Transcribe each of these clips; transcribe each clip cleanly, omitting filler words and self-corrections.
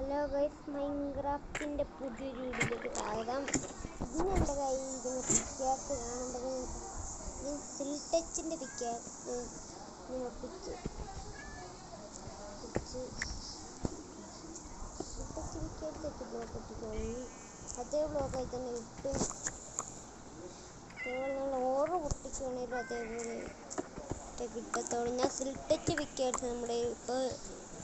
Hello guys, മൈൻക്രാഫ്റ്റിൻ്റെ പുതിയൊരു വീഡിയോയിലേക്ക് സ്വാഗതം. ഇന്ന് എൻ്റെ കയ്യിൽ ഇരിക്കുന്ന പിക്കാക്സ് കാണുമ്പോൾ ഞാൻ സിൽട്ടച്ചിൻ്റെ പിക്കാക്സ് ഒപ്പിച്ച് സിൽട്ടച്ച് പിക്കാക്സ് വെച്ച് ബ്ലോക്ക് ഒട്ടിക്കുകയാണെങ്കിൽ അതേ ബ്ലോക്കായി തന്നെ കിട്ടും. അതേപോലെ നമ്മൾ ഓറ് പൊട്ടിക്കുകയാണെങ്കിലും അതേപോലെ കിട്ടത്തോളൂ. ഞാൻ സിൽട്ടച്ച് പിക്കാക്സ് നമ്മുടെ ഇപ്പോൾ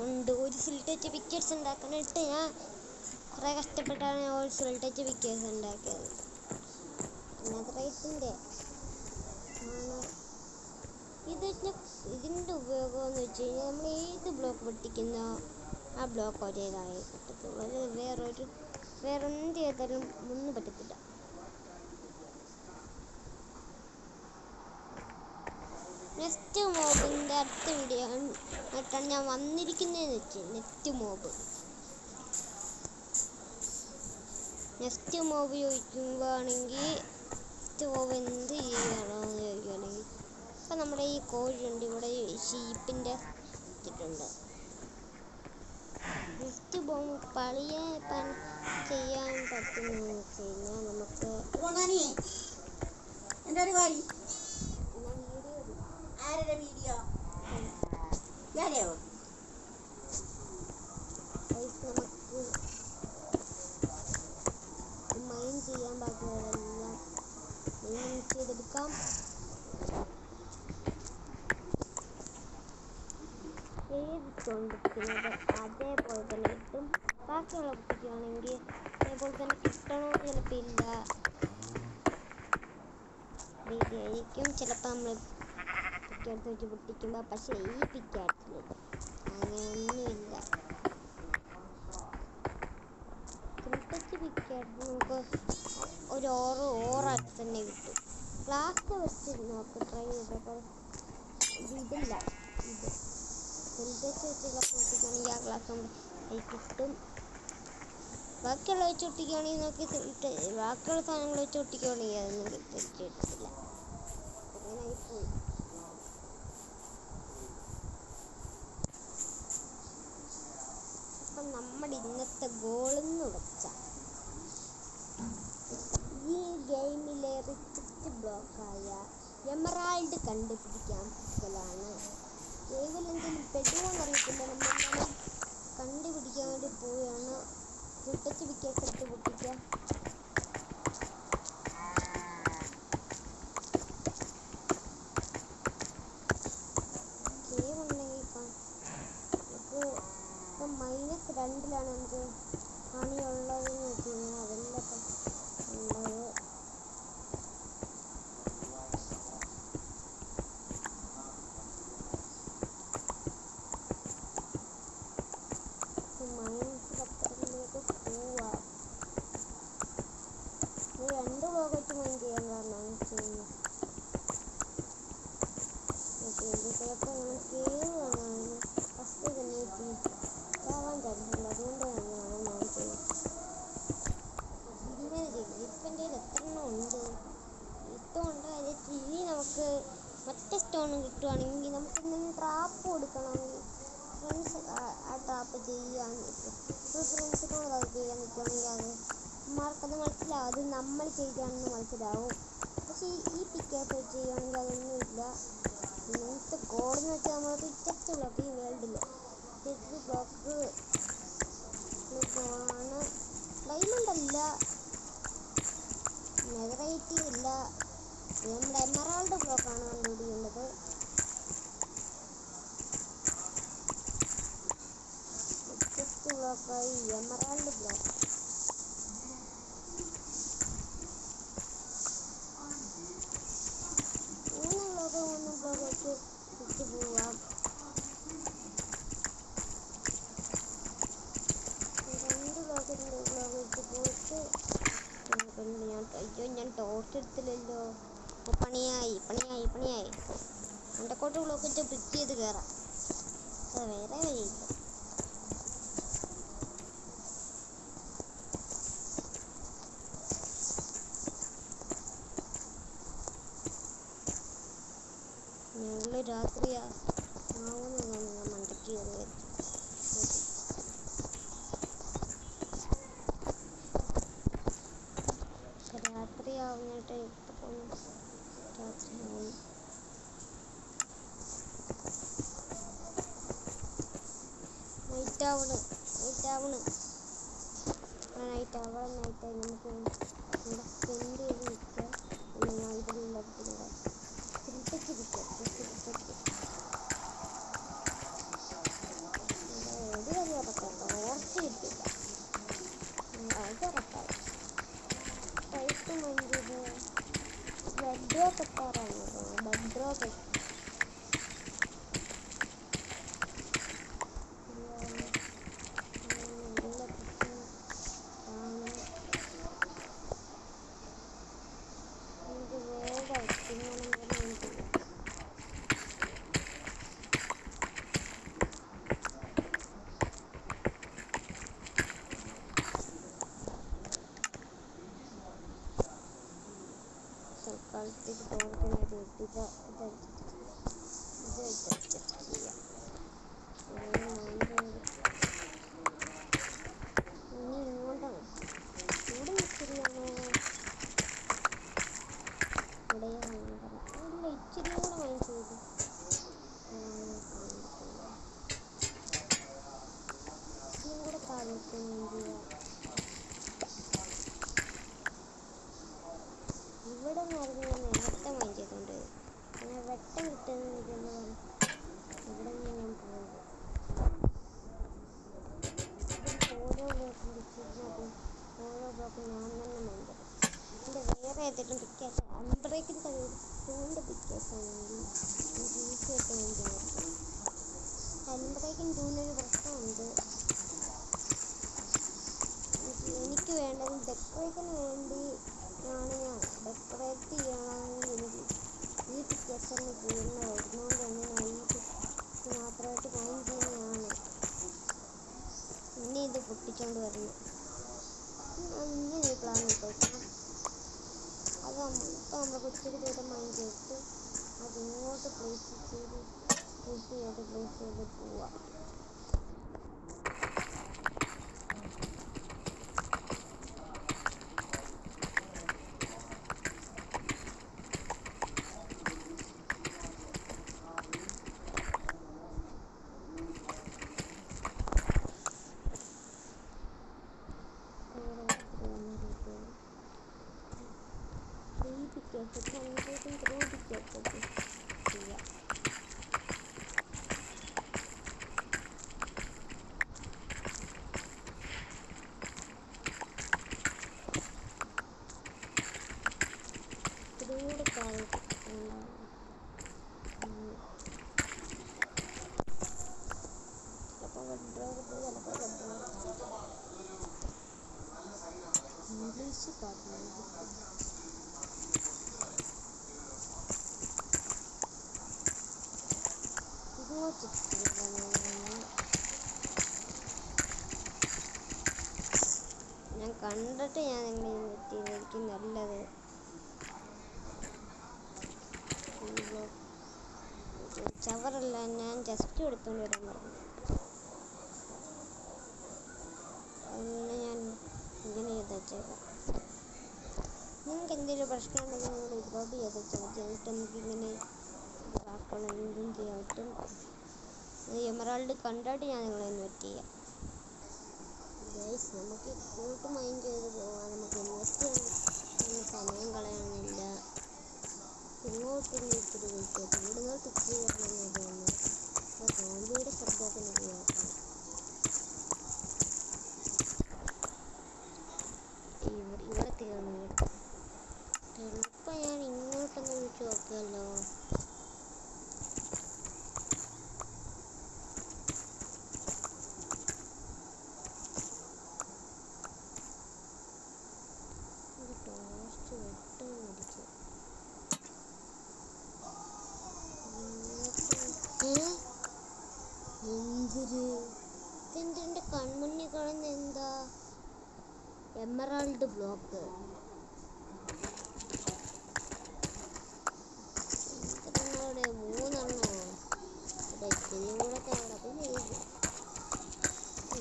ഉണ്ട്. ഒരു സിൽട്ടച്ച് പിക്കേഴ്സ് ഉണ്ടാക്കാനായിട്ട് ഞാൻ കുറേ കഷ്ടപ്പെട്ടാണ് ഞാൻ ഒരു സിൽട്ടച്ച് പിക്കേഴ്സ് ഉണ്ടാക്കിയത്. നെതറൈറ്റിൻ്റെ ആണ് ഇതിൻ്റെ ഉപയോഗം എന്ന് വെച്ച് കഴിഞ്ഞാൽ നമ്മൾ ഏത് ബ്ലോക്ക് പൊട്ടിക്കുന്നോ ആ ബ്ലോക്ക് ഒരേതായി കിട്ടത്തുള്ളൂ. അത് വേറെ എന്ത് ചെയ്താലും ഒന്നും പറ്റത്തില്ല. നെക്സ്റ്റ് മോബിൻ്റെ അടുത്ത വീഡിയോ ആയിട്ടാണ് ഞാൻ വന്നിരിക്കുന്നതെന്ന് വെച്ച് നെക്സ്റ്റ് മോബ് ചോദിക്കുമ്പോഴാണെങ്കിൽ നെക്സ്റ്റ് മോബ് എന്ത് ചെയ്യണോ എന്ന് ചോദിക്കുകയാണെങ്കിൽ ഇപ്പം നമ്മുടെ ഈ കോഴിയുണ്ട്, ഇവിടെ ഷീപ്പിൻ്റെ ഇട്ടിട്ടുണ്ട്. നെക്സ്റ്റ് മോബ് ചെയ്യാൻ പറ്റുന്നതെന്ന് വെച്ച് കഴിഞ്ഞാൽ നമുക്ക് വീഡിയോ നമുക്ക് മൈൻ ചെയ്യാൻ ബാക്കിയുള്ളതെല്ലാം മൈൻ ചെയ്തെടുക്കാം. ഏത് തൊണ്ടിക്കുന്നത് അതേപോലെ തന്നെ കിട്ടും. ബാക്കിയുള്ള പൊട്ടിക്കുകയാണെങ്കിൽ അതേപോലെ തന്നെ കിട്ടണമെന്ന് ചിലപ്പോൾ ഇല്ല, ഇതായിരിക്കും ചിലപ്പോൾ നമ്മൾ പിക്കാട്സ് വെച്ച് പൊട്ടിക്കുമ്പോൾ. പക്ഷേ ഈ പിക്കാട്സിൽ അങ്ങനെയൊന്നുമില്ല. സിൽട്ടച്ച് പിക്കാട്സ് നമുക്ക് ഒരു ഓറായിട്ട് തന്നെ കിട്ടും. ഗ്ലാസ് വെച്ച് നമുക്ക് ട്രൈ ചെയ്തപ്പോൾ ഇതില്ല, ഇത് സിൽട്ടച്ച് വെച്ച് ഗ്ലാസ് പൊട്ടിക്കുകയാണെങ്കിൽ ആ ഗ്ലാസ് നമുക്ക് കിട്ടും. ബാക്കിയുള്ള വെച്ച് ഒട്ടിക്കുകയാണെങ്കിൽ നമുക്ക് ബാക്കിയുള്ള സാധനങ്ങൾ വെച്ച് ഒട്ടിക്കുകയാണെങ്കിൽ അതൊന്നും കിട്ടിയിട്ടില്ല. അങ്ങനെയായിപ്പോയി. അപ്പം നമ്മുടെ ഇന്നത്തെ ഗോളെന്ന് വെച്ചാൽ ഈ ഗെയിമിലെ റിച്ചസ്റ്റ് ബ്ലോക്കായ എമറാൾഡ് കണ്ടുപിടിക്കാൻ പറ്റലാണ്. ഗെയിമിൽ എന്തെങ്കിലും പെടുവോന്ന് അറിയത്തില്ല. നമ്മളെന്താണ് കണ്ടുപിടിക്കാൻ വേണ്ടി പോവുകയാണ്. സിൽട്ടച്ച് പിക്കാക്സ് എടുത്ത് പൊട്ടിക്കുക. ഗെയിം ഉണ്ടെങ്കിൽ നമുക്ക് -2 നമുക്ക് പണിയുള്ളതെന്ന് വെച്ച് കഴിഞ്ഞാൽ അതെല്ലാം ഉള്ളത്. -10ലേക്ക് പോവാം. 2 ബ്ലോക്ക് വെച്ച് മൈൻ ചെയ്യാൻ കാരണമെന്ന് വെച്ച് കഴിഞ്ഞാൽ ചിലപ്പോൾ നമ്മൾ കേവ് കാണാൻ ഫസ്റ്റ് തന്നെ ആവാൻ ചാൻസുണ്ട്. അതുകൊണ്ട് തന്നെയാണ് ഞാൻ ഇങ്ങനെ ചെയ്തത്. ഇപ്പം എൻ്റെ എത്ര എണ്ണം ഉണ്ട്, ഇഷ്ടമുണ്ട്. അതിൽ ഇനി നമുക്ക് മറ്റേ സ്റ്റോണും കിട്ടുവാണെങ്കിൽ നമുക്ക് എന്തെങ്കിലും ട്രാപ്പ് കൊടുക്കണമെങ്കിൽ ഫ്രണ്ട്സ് ആ ട്രാപ്പ് ചെയ്യാൻ നിൽക്കും. ഫ്രണ്ട്സിനോട് അത് ചെയ്യാൻ നിൽക്കുകയാണെങ്കിൽ അത് മാർക്കത് മനസ്സിലാവും, അത് നമ്മൾ ചെയ്താണെന്ന് മനസ്സിലാവും. പക്ഷേ ഈ പിക്കാക്സ് വെച്ച് ചെയ്യുകയാണെങ്കിൽ അതൊന്നുമില്ല. ഇന്നത്തെ ഗോളെന്ന് വെച്ചാൽ നമ്മൾ റിച്ചസ്റ്റ് ബ്ലോക്ക് ഈ വേൾഡിൽ റിച്ചസ്റ്റ് ബ്ലോക്ക് ആണ്. ഡയമണ്ട് അല്ല, നെതറൈറ്റ് ഇല്ല, നമ്മുടെ എമറാൾഡ് ബ്ലോക്കാണ് കണ്ടുപിടിക്കേണ്ടത്. റിച്ചസ്റ്റ് ബ്ലോക്കായി എമറാൾഡ് ബ്ലോക്ക്. മൂന്ന് ബ്ലോക്ക് വെച്ച് തിരിച്ചു പോവാം. 2 ബ്ലോക്ക് വെച്ച് പോയിട്ട് ഞാൻ ടോർച്ച് എടുത്തില്ലല്ലോ. പണിയായി. എൻ്റെ കോട്ട് ബ്ലോക്ക് വെച്ച് പിക്ക് ചെയ്ത് കയറാം. അത് വേറെ വഴിയില്ല. ഞങ്ങൾ രാത്രിയാവുന്നതാണ് ഞാൻ മണ്ടയ്ക്ക് കയറി. നൈറ്റ് ആവണ് നൈറ്റ് അവിടെ നൈറ്റായി നമുക്ക് ഇവിടെ സ്പെൻഡ് ചെയ്ത് നിൽക്കാം. പിന്നെ ഞാൻ ഇവിടെ ഉണ്ടാക്കിയിട്ടുണ്ട് പുറത്തേക്ക് നിൽക്കാം. ഒരു കാര്യം ഉറക്കാം, ടോർച്ച് കിട്ടില്ല. അത് ഉറപ്പായി. പൈപ്പ് മഞ്ചത് ബെഡ് ഡ്രോപ്പ് എത്താറാണ് കേട്ടോ. ബെഡ് ഡ്രോപ്പ് കളിച്ചിട്ട് തോന്നിട്ട് ഇത് ചെയ്യാം. ഇനി ഇങ്ങോട്ടാണ് ഇവിടെ ഇച്ചിരിയാണോ ഇവിടെ അല്ല ഇച്ചിരി കൂടെ മൈൻഡ് ചെയ്തു. ഇച്ചിരിയും കൂടെ താഴേക്ക് മൈൻഡ് ചെയ്യാം. ഇവിടെ നിറഞ്ഞ നേരത്തെ മൈൻഡ് ചെയ്തോണ്ട് അങ്ങനെ വെട്ടം കിട്ടുന്നതാണ്. ഇവിടെ ഞാൻ പോകുന്നത് ഓരോ ബ്ലോക്കും പിടിച്ചിരുന്നതും ഓരോ ബ്ലോക്കും ഞാൻ തന്നെ മൈൻഡ് ചെയ്യും. എൻ്റെ വേറെ ഏതെങ്കിലും പിക്കാസ് അൺബ്രേക്കിൽ ടൂണിൻ്റെ പിക്കാസാണെങ്കിൽ എനിക്ക് ഈസി ആയിട്ട് മൈൻഡ് ചെയ്യാൻ പറ്റും. അൺബ്രേക്കിംഗ് ടൂണിനൊരു പ്രശ്നമുണ്ട്. എനിക്ക് വേണ്ടത് ഡെക്കറേഷന് വേണ്ടി ആണ്. ഞാൻ ഡെക്കറേറ്റ് ചെയ്യണമെങ്കിൽ എനിക്ക് ഈ പിക്ചറിന് ചെയ്യുന്ന വരുന്നതുകൊണ്ട് തന്നെ ഞാൻ ഈ പിക്ചർ മാത്രമായിട്ട് മൈൻഡ് ചെയ്യുന്നതാണ്. പിന്നെ ഇത് പൊട്ടിച്ചുകൊണ്ട് വരുന്നു. ഇങ്ങനെ ഒരു പ്ലാൻ ഇട്ടേക്കണം. അത് ഇപ്പം നമ്മൾ ഒത്തിരി ദൂരം മൈൻഡ് ചെയ്തിട്ട് അതിങ്ങോട്ട് പ്ലേസ് ചെയ്ത് പോവാം. ഇംഗ്ലീഷ് പറഞ്ഞു ഇങ്ങോട്ട് ഞാൻ കണ്ടിട്ട് ഞാൻ നിങ്ങളെ എത്തിയതായിരിക്കും നല്ലത്. ചവറല്ല, ഞാൻ ജസ്റ്റ് എടുത്തുകൊണ്ട് വരാൻ പറഞ്ഞു. അങ്ങനെ ഞാൻ ഇങ്ങനെ ചെയ്ത് വെച്ചേക്കാം. നിങ്ങൾക്ക് എന്തെങ്കിലും പ്രശ്നം ഉണ്ടെങ്കിൽ നിങ്ങൾ ഇതോട്ട് ചെയ്ത് വെച്ചാൽ മതി. എന്നിട്ട് നമുക്കിങ്ങനെ ആക്കണം, എന്തും ചെയ്യാൻ പറ്റും. എമറാൾഡ് കണ്ടിട്ട് ഞാൻ നിങ്ങളെ ഇൻവൈറ്റ് ചെയ്യാം. ഗൈസ്, നമുക്ക് ഇങ്ങോട്ട് മൈൻഡ് ചെയ്ത് പോകാൻ നമുക്ക് ഇൻവെസ്റ്റ് ചെയ്യാൻ സമയം കളയാനില്ല. ഇങ്ങോട്ട് ഇത്തിരി വെയിറ്റ് ആക്കും. ഇവിടുന്നോട്ട് ഇത്തിരി വരണമെന്ന് തോന്നുന്നു. അപ്പോൾ സോംബിയുടെ ശബ്ദമൊക്കെ നമുക്ക് കേൾക്കാം. ഇവിടെ തീർന്നു കേട്ടോ. ഇപ്പം ഞാൻ ഇങ്ങോട്ടൊന്ന് വിളിച്ച് നോക്കുമല്ലോ. ടോസ്റ്റ് വെട്ടം അടിച്ചു. ഇതെന്തിൻ്റെ കൺമുന്നിൽ കാണുന്ന എന്താ? Emerald block. എത്രണ്ണോടെ? 3 ഇവിടെ ഇത്തിരി കൂടെ താഴെ. പിന്നെ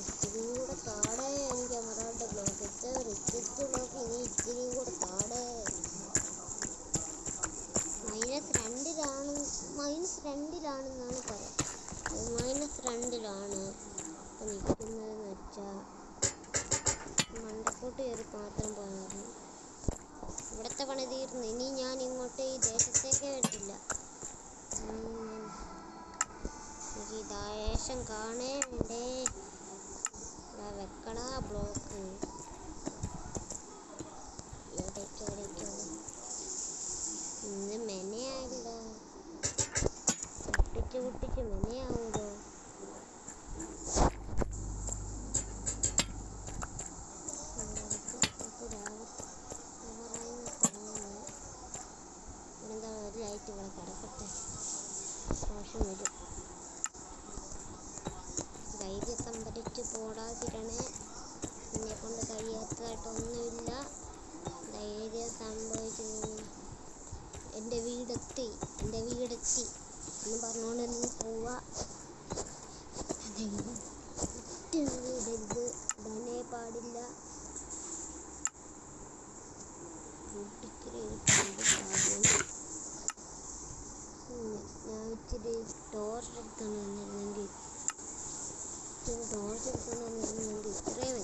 ഇത്തിരി കൂടെ താഴെ എനിക്ക് എമറാൾഡ് ബ്ലോക്ക്. ഇത്ര റിക്വസ്റ്റ് ബ്ലോക്ക് ഇനി ഇത്തിരി കൂടെ താഴെ. -2-ലാണെന്നാണ് പറയാം. -2-ലാണ്. അപ്പം പ്രാർത്ഥിക്കണേ. എന്നെ കൊണ്ട് കഴിയാത്തതായിട്ടൊന്നുമില്ല. ധൈര്യം സംഭവിച്ചു. എൻ്റെ വീടെത്തി എന്ന് പറഞ്ഞുകൊണ്ട് നീ പോവാ. വീടരുത്, ഇടാനേ പാടില്ല. ഞാൻ ഇച്ചിരി ടോർച്ച് എടുത്തോണ്ട് വന്നിരുന്നെങ്കിൽ ഇത്രയും